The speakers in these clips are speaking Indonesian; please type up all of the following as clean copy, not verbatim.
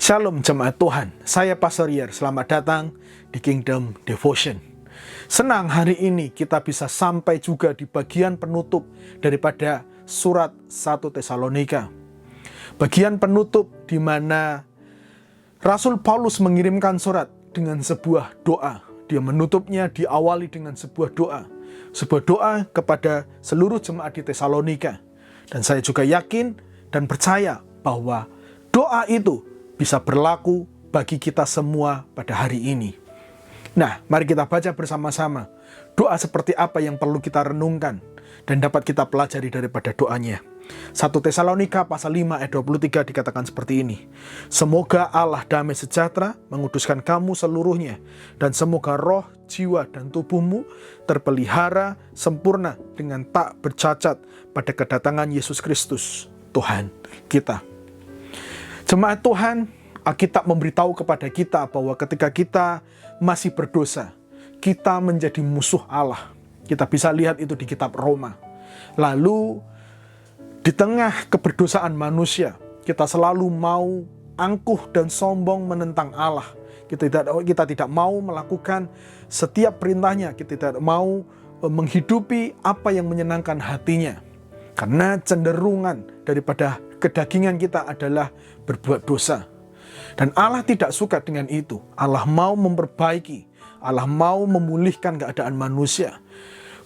Shalom jemaat Tuhan, saya Pastor Yer, selamat datang di Kingdom Devotion. Senang hari ini kita bisa sampai juga di bagian penutup daripada surat 1 Tesalonika. Bagian penutup di mana Rasul Paulus mengirimkan surat dengan sebuah doa. Dia menutupnya diawali dengan sebuah doa. Sebuah doa kepada seluruh jemaat di Tesalonika. Dan saya juga yakin dan percaya bahwa doa itu bisa berlaku bagi kita semua pada hari ini. Nah, mari kita baca bersama-sama doa seperti apa yang perlu kita renungkan dan dapat kita pelajari daripada doanya. 1 Tesalonika pasal 5 ayat 23 dikatakan seperti ini. Semoga Allah damai sejahtera menguduskan kamu seluruhnya, dan semoga roh, jiwa, dan tubuhmu terpelihara sempurna dengan tak bercacat pada kedatangan Yesus Kristus, Tuhan kita. Jemaat Tuhan, Alkitab memberitahu kepada kita bahwa ketika kita masih berdosa, kita menjadi musuh Allah. Kita bisa lihat itu di kitab Roma. Lalu, di tengah keberdosaan manusia, kita selalu mau angkuh dan sombong menentang Allah. Kita tidak mau melakukan setiap perintahnya. Kita tidak mau menghidupi apa yang menyenangkan hatinya. Karena cenderungan daripada kedagingan kita adalah berbuat dosa. Dan Allah tidak suka dengan itu. Allah mau memperbaiki. Allah mau memulihkan keadaan manusia.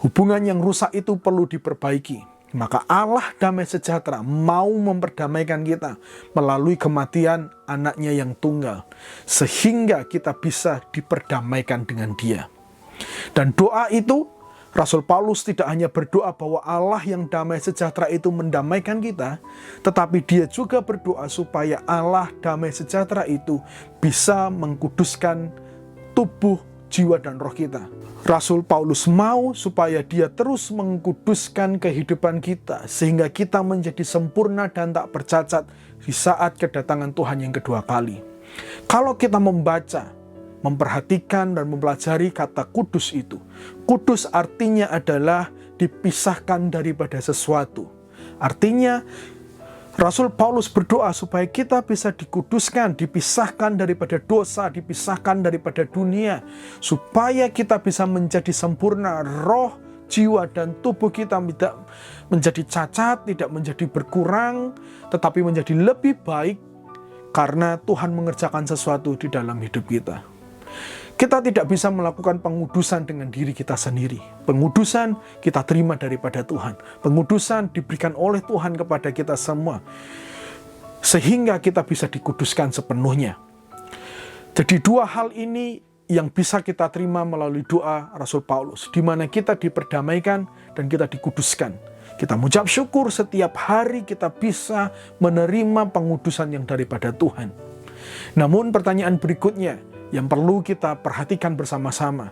Hubungan yang rusak itu perlu diperbaiki. Maka Allah damai sejahtera mau memperdamaikan kita melalui kematian anaknya yang tunggal. Sehingga kita bisa diperdamaikan dengan Dia. Dan doa itu, Rasul Paulus tidak hanya berdoa bahwa Allah yang damai sejahtera itu mendamaikan kita, tetapi dia juga berdoa supaya Allah damai sejahtera itu bisa mengkuduskan tubuh, jiwa, dan roh kita. Rasul Paulus mau supaya dia terus mengkuduskan kehidupan kita, sehingga kita menjadi sempurna dan tak bercacat di saat kedatangan Tuhan yang kedua kali. Kalau kita memperhatikan dan mempelajari kata kudus itu. Kudus artinya adalah dipisahkan daripada sesuatu. Artinya Rasul Paulus berdoa supaya kita bisa dikuduskan, dipisahkan daripada dosa, dipisahkan daripada dunia. Supaya kita bisa menjadi sempurna, roh, jiwa, dan tubuh kita tidak menjadi cacat, tidak menjadi berkurang, tetapi menjadi lebih baik karena Tuhan mengerjakan sesuatu di dalam hidup kita. Kita tidak bisa melakukan pengudusan dengan diri kita sendiri. Pengudusan kita terima daripada Tuhan. Pengudusan diberikan oleh Tuhan kepada kita semua. Sehingga kita bisa dikuduskan sepenuhnya. Jadi dua hal ini yang bisa kita terima melalui doa Rasul Paulus. Di mana kita diperdamaikan dan kita dikuduskan. Kita mengucap syukur setiap hari kita bisa menerima pengudusan yang daripada Tuhan. Namun pertanyaan berikutnya yang perlu kita perhatikan bersama-sama.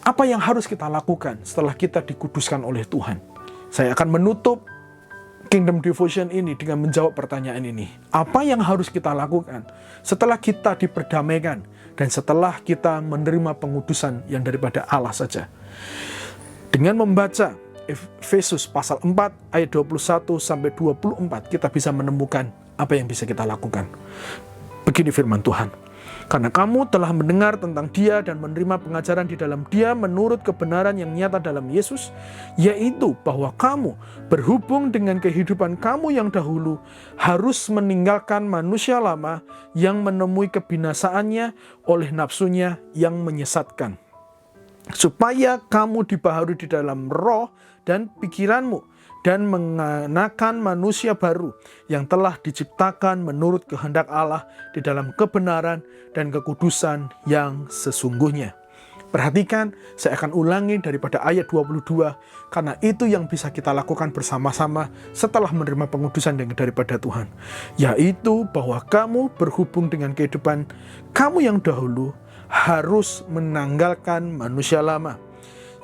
Apa yang harus kita lakukan setelah kita dikuduskan oleh Tuhan? Saya akan menutup Kingdom Devotion ini dengan menjawab pertanyaan ini. Apa yang harus kita lakukan setelah kita diperdamaikan dan setelah kita menerima pengudusan yang daripada Allah saja? Dengan membaca Efesus pasal 4 ayat 21 sampai 24, kita bisa menemukan apa yang bisa kita lakukan. Begini firman Tuhan. Karena kamu telah mendengar tentang Dia dan menerima pengajaran di dalam Dia menurut kebenaran yang nyata dalam Yesus, yaitu bahwa kamu berhubung dengan kehidupan kamu yang dahulu harus meninggalkan manusia lama yang menemui kebinasaannya oleh nafsunya yang menyesatkan. Supaya kamu dibaharui di dalam roh dan pikiranmu, dan mengenakan manusia baru yang telah diciptakan menurut kehendak Allah di dalam kebenaran dan kekudusan yang sesungguhnya. Perhatikan, saya akan ulangi daripada ayat 22, karena itu yang bisa kita lakukan bersama-sama setelah menerima pengudusan daripada Tuhan. Yaitu bahwa kamu berhubung dengan kehidupan kamu yang dahulu harus menanggalkan manusia lama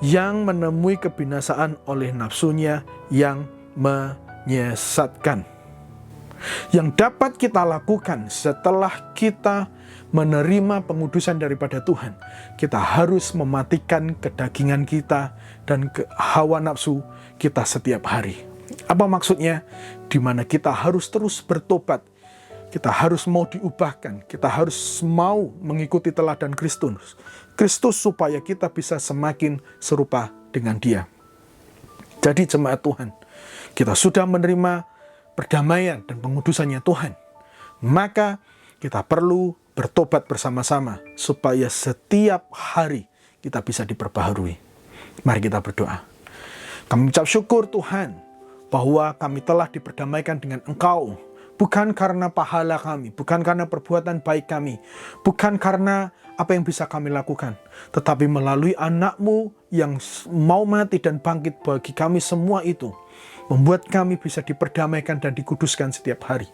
yang menemui kebinasaan oleh nafsunya yang menyesatkan. Yang dapat kita lakukan setelah kita menerima pengudusan daripada Tuhan, kita harus mematikan kedagingan kita dan hawa nafsu kita setiap hari. Apa maksudnya? Di mana kita harus terus bertobat Kita harus mau diubahkan, kita harus mau mengikuti teladan Kristus supaya kita bisa semakin serupa dengan Dia. Jadi jemaat Tuhan, kita sudah menerima perdamaian dan pengudusannya Tuhan. Maka kita perlu bertobat bersama-sama supaya setiap hari kita bisa diperbaharui. Mari kita berdoa. Kami ucap syukur Tuhan bahwa kami telah diperdamaikan dengan Engkau. Bukan karena pahala kami, bukan karena perbuatan baik kami, bukan karena apa yang bisa kami lakukan, tetapi melalui anak-Mu yang mau mati dan bangkit bagi kami semua itu, membuat kami bisa diperdamaikan dan dikuduskan setiap hari.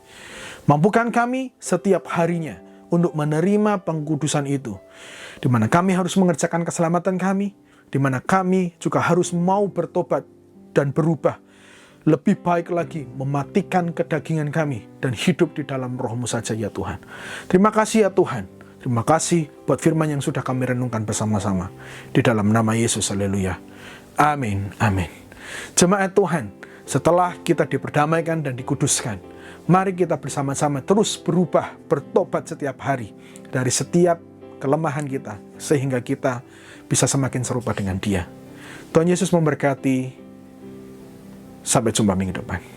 Mampukan kami setiap harinya untuk menerima pengkudusan itu, di mana kami harus mengerjakan keselamatan kami, di mana kami juga harus mau bertobat dan berubah, lebih baik lagi mematikan kedagingan kami dan hidup di dalam Roh-Mu saja ya Tuhan. Terima kasih ya Tuhan. Terima kasih buat firman yang sudah kami renungkan bersama-sama. Di dalam nama Yesus, haleluya. Amin, amin. Jemaat Tuhan, setelah kita diperdamaikan dan dikuduskan, mari kita bersama-sama terus berubah, bertobat setiap hari dari setiap kelemahan kita, sehingga kita bisa semakin serupa dengan Dia. Tuhan Yesus memberkati. Sampai jumpa minggu depan.